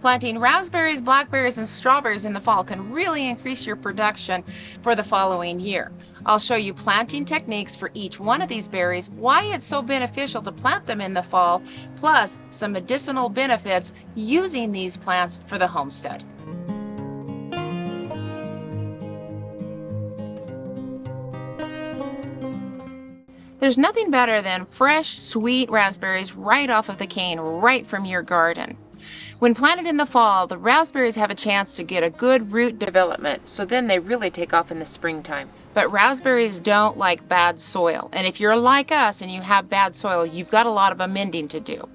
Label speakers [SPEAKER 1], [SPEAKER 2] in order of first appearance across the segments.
[SPEAKER 1] Planting raspberries, blackberries, and strawberries in the fall can really increase your production for the following year. I'll show you planting techniques for each one of these berries, why it's so beneficial to plant them in the fall, plus some medicinal benefits using these plants for the homestead. There's nothing better than fresh, sweet raspberries right off of the cane, right from your garden. When planted in the fall, the raspberries have a chance to get a good root development, so then they really take off in the springtime. But raspberries don't like bad soil, and if you're like us and you have bad soil, you've got a lot of amending to do.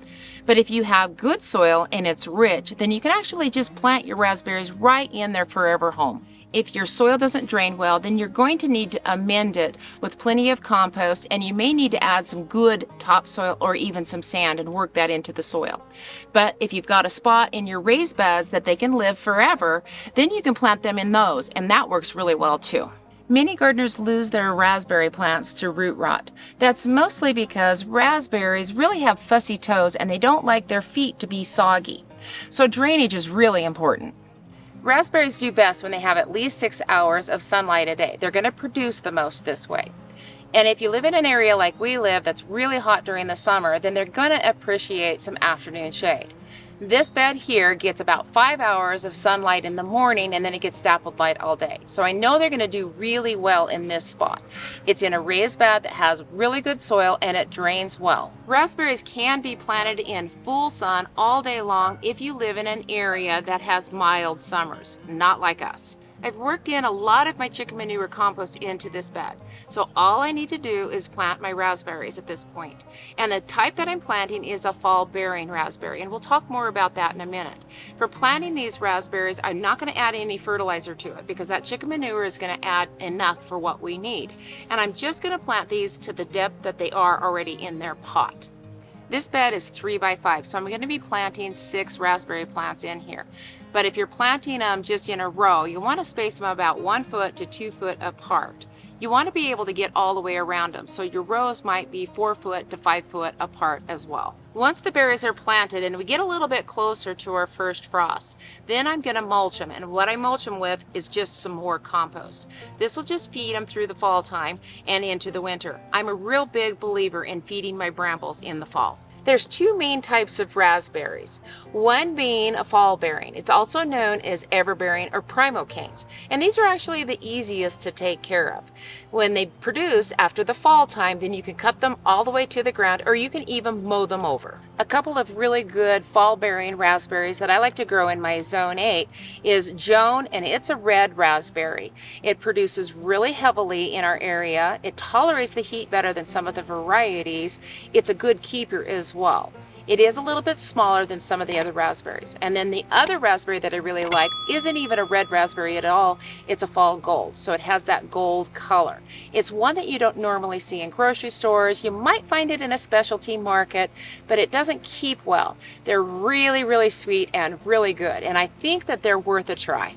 [SPEAKER 1] But if you have good soil and it's rich, then you can actually just plant your raspberries right in their forever home. If your soil doesn't drain well, then you're going to need to amend it with plenty of compost, and you may need to add some good topsoil or even some sand and work that into the soil. But if you've got a spot in your raised beds that they can live forever, then you can plant them in those, and that works really well too. Many gardeners lose their raspberry plants to root rot. That's mostly because raspberries really have fussy toes and they don't like their feet to be soggy. So drainage is really important. Raspberries do best when they have at least 6 hours of sunlight a day. They're going to produce the most this way. And if you live in an area like we live that's really hot during the summer, then they're going to appreciate some afternoon shade. This bed here gets about 5 hours of sunlight in the morning, and then it gets dappled light all day. So I know they're going to do really well in this spot. It's in a raised bed that has really good soil and it drains well. Raspberries can be planted in full sun all day long if you live in an area that has mild summers, not like us. I've worked in a lot of my chicken manure compost into this bed, so all I need to do is plant my raspberries at this point. And the type that I'm planting is a fall bearing raspberry, and we'll talk more about that in a minute. For planting these raspberries, I'm not going to add any fertilizer to it because that chicken manure is going to add enough for what we need. And I'm just going to plant these to the depth that they are already in their pot. This bed is 3 by 5, so I'm going to be planting 6 raspberry plants in here. But if you're planting them just in a row, you want to space them about 1 foot to 2 foot apart. You want to be able to get all the way around them, so your rows might be 4 foot to 5 foot apart as well. Once the berries are planted and we get a little bit closer to our first frost, then I'm going to mulch them, and what I mulch them with is just some more compost. This will just feed them through the fall time and into the winter. I'm a real big believer in feeding my brambles in the fall. There's 2 main types of raspberries, one being a fall bearing. It's also known as everbearing or primocanes, and these are actually the easiest to take care of. When they produce after the fall time, then you can cut them all the way to the ground, or you can even mow them over. A couple of really good fall bearing raspberries that I like to grow in my zone 8 is Joan, and it's a red raspberry. It produces really heavily in our area. It tolerates the heat better than some of the varieties. It's a good keeper as well. It is a little bit smaller than some of the other raspberries. And then the other raspberry that I really like isn't even a red raspberry at all. It's a fall gold, so it has that gold color. It's one that you don't normally see in grocery stores. You might find it in a specialty market, but it doesn't keep well. They're really, really sweet and really good, and I think that they're worth a try.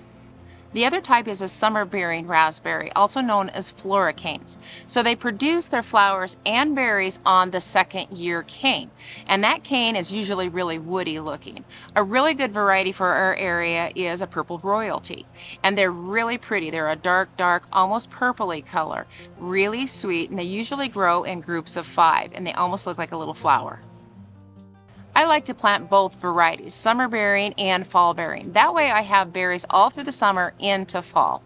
[SPEAKER 1] The other type is a summer-bearing raspberry, also known as floricanes. So they produce their flowers and berries on the second-year cane, and that cane is usually really woody looking. A really good variety for our area is a purple royalty, and they're really pretty. They're a dark, almost purpley color, really sweet, and they usually grow in groups of 5, and they almost look like a little flower. I like to plant both varieties, summer bearing and fall bearing. That way I have berries all through the summer into fall.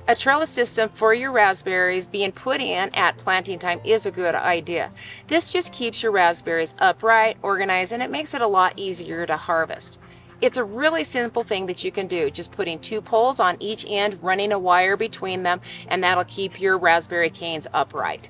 [SPEAKER 1] A trellis system for your raspberries being put in at planting time is a good idea. This just keeps your raspberries upright, organized, and it makes it a lot easier to harvest. It's a really simple thing that you can do, just putting 2 poles on each end, running a wire between them, and that'll keep your raspberry canes upright.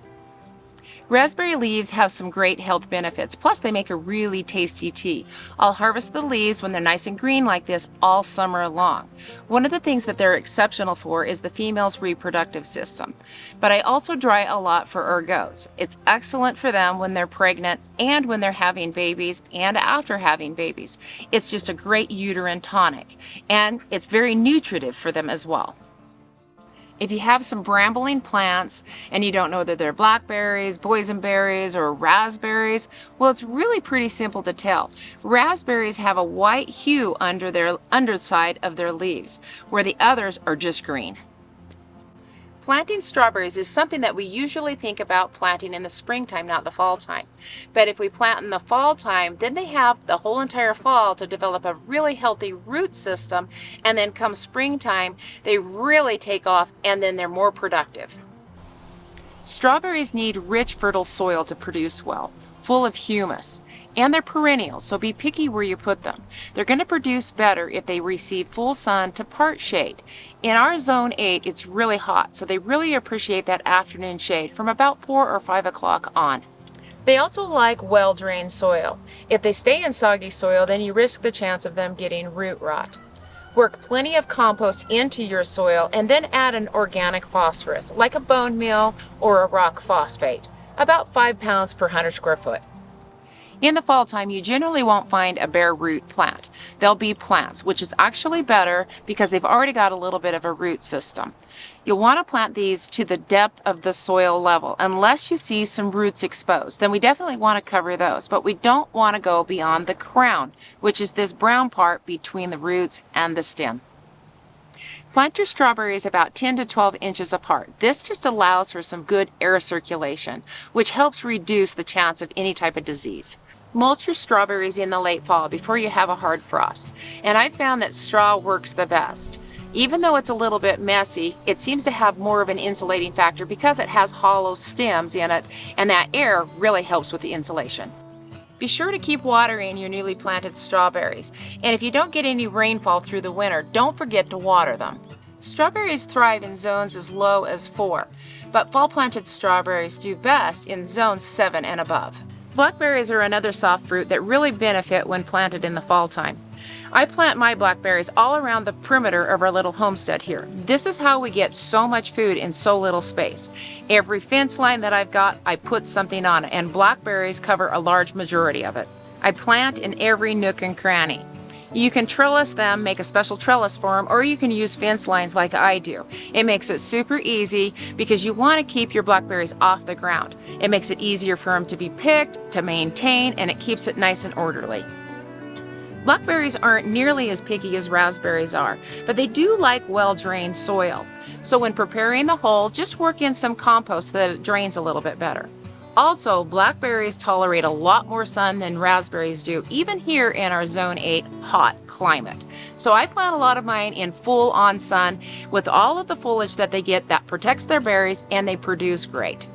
[SPEAKER 1] Raspberry leaves have some great health benefits, plus they make a really tasty tea. I'll harvest the leaves when they're nice and green like this all summer long. One of the things that they're exceptional for is the female's reproductive system. But I also dry a lot for our goats. It's excellent for them when they're pregnant and when they're having babies and after having babies. It's just a great uterine tonic, and it's very nutritive for them as well. If you have some brambling plants and you don't know whether they're blackberries, boysenberries, or raspberries, well, it's really pretty simple to tell. Raspberries have a white hue under their underside of their leaves, where the others are just green. Planting strawberries is something that we usually think about planting in the springtime, not the fall time. But if we plant in the fall time, then they have the whole entire fall to develop a really healthy root system, and then come springtime, they really take off and then they're more productive. Strawberries need rich, fertile soil to produce well, full of humus. And they're perennial, so be picky where you put them. They're going to produce better if they receive full sun to part shade. In our zone 8, it's really hot, so they really appreciate that afternoon shade from about 4 or 5 o'clock on. They also like well-drained soil. If they stay in soggy soil, then you risk the chance of them getting root rot. Work plenty of compost into your soil and then add an organic phosphorus, like a bone meal or a rock phosphate, about 5 pounds per 100 square foot. In the fall time, you generally won't find a bare root plant. They'll be plants, which is actually better because they've already got a little bit of a root system. You'll want to plant these to the depth of the soil level. Unless you see some roots exposed, then we definitely want to cover those, but we don't want to go beyond the crown, which is this brown part between the roots and the stem. Plant your strawberries about 10 to 12 inches apart. This just allows for some good air circulation, which helps reduce the chance of any type of disease. Mulch your strawberries in the late fall before you have a hard frost, and I've found that straw works the best. Even though it's a little bit messy, it seems to have more of an insulating factor because it has hollow stems in it, and that air really helps with the insulation. Be sure to keep watering your newly planted strawberries, and if you don't get any rainfall through the winter, don't forget to water them. Strawberries thrive in zones as low as 4, but fall planted strawberries do best in zone 7 and above. Blackberries are another soft fruit that really benefit when planted in the fall time. I plant my blackberries all around the perimeter of our little homestead here. This is how we get so much food in so little space. Every fence line that I've got, I put something on it, and blackberries cover a large majority of it. I plant in every nook and cranny. You can trellis them, make a special trellis for them, or you can use fence lines like I do. It makes it super easy because you want to keep your blackberries off the ground. It makes it easier for them to be picked, to maintain, and it keeps it nice and orderly. Blackberries aren't nearly as picky as raspberries are, but they do like well-drained soil. So when preparing the hole, just work in some compost so that it drains a little bit better. Also, blackberries tolerate a lot more sun than raspberries do, even here in our Zone 8 hot climate. So I plant a lot of mine in full-on sun with all of the foliage that they get that protects their berries, and they produce great.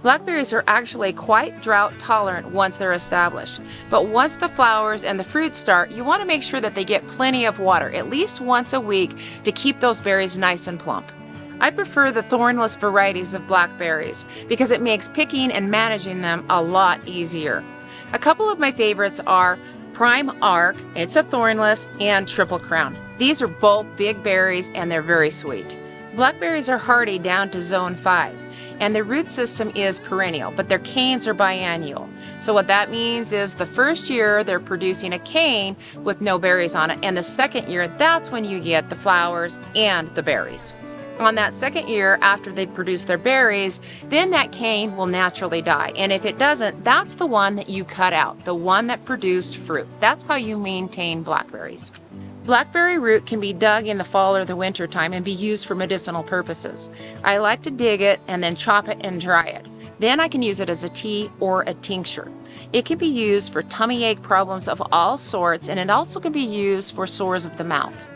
[SPEAKER 1] Blackberries are actually quite drought tolerant once they're established, but once the flowers and the fruit start, you want to make sure that they get plenty of water, at least once a week, to keep those berries nice and plump. I prefer the thornless varieties of blackberries because it makes picking and managing them a lot easier. A couple of my favorites are Prime Arc, it's a thornless, and Triple Crown. These are both big berries and they're very sweet. Blackberries are hardy down to Zone 5. And their root system is perennial, but their canes are biennial. So what that means is the first year they're producing a cane with no berries on it, and the second year, that's when you get the flowers and the berries. On that second year, after they've produced their berries, then that cane will naturally die. And if it doesn't, that's the one that you cut out, the one that produced fruit. That's how you maintain blackberries. Blackberry root can be dug in the fall or the winter time and be used for medicinal purposes. I like to dig it and then chop it and dry it. Then I can use it as a tea or a tincture. It can be used for tummy ache problems of all sorts, and it also can be used for sores of the mouth.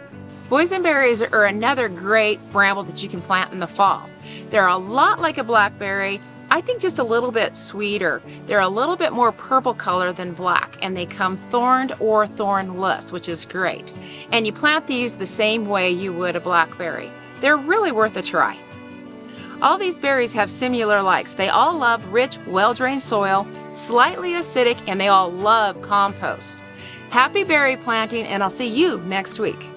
[SPEAKER 1] Boysenberries are another great bramble that you can plant in the fall. They're a lot like a blackberry, I think just a little bit sweeter. They're a little bit more purple color than black, and they come thorned or thornless, which is great. And you plant these the same way you would a blackberry. They're really worth a try. All these berries have similar likes. They all love rich, well-drained soil, slightly acidic, and they all love compost. Happy berry planting, and I'll see you next week.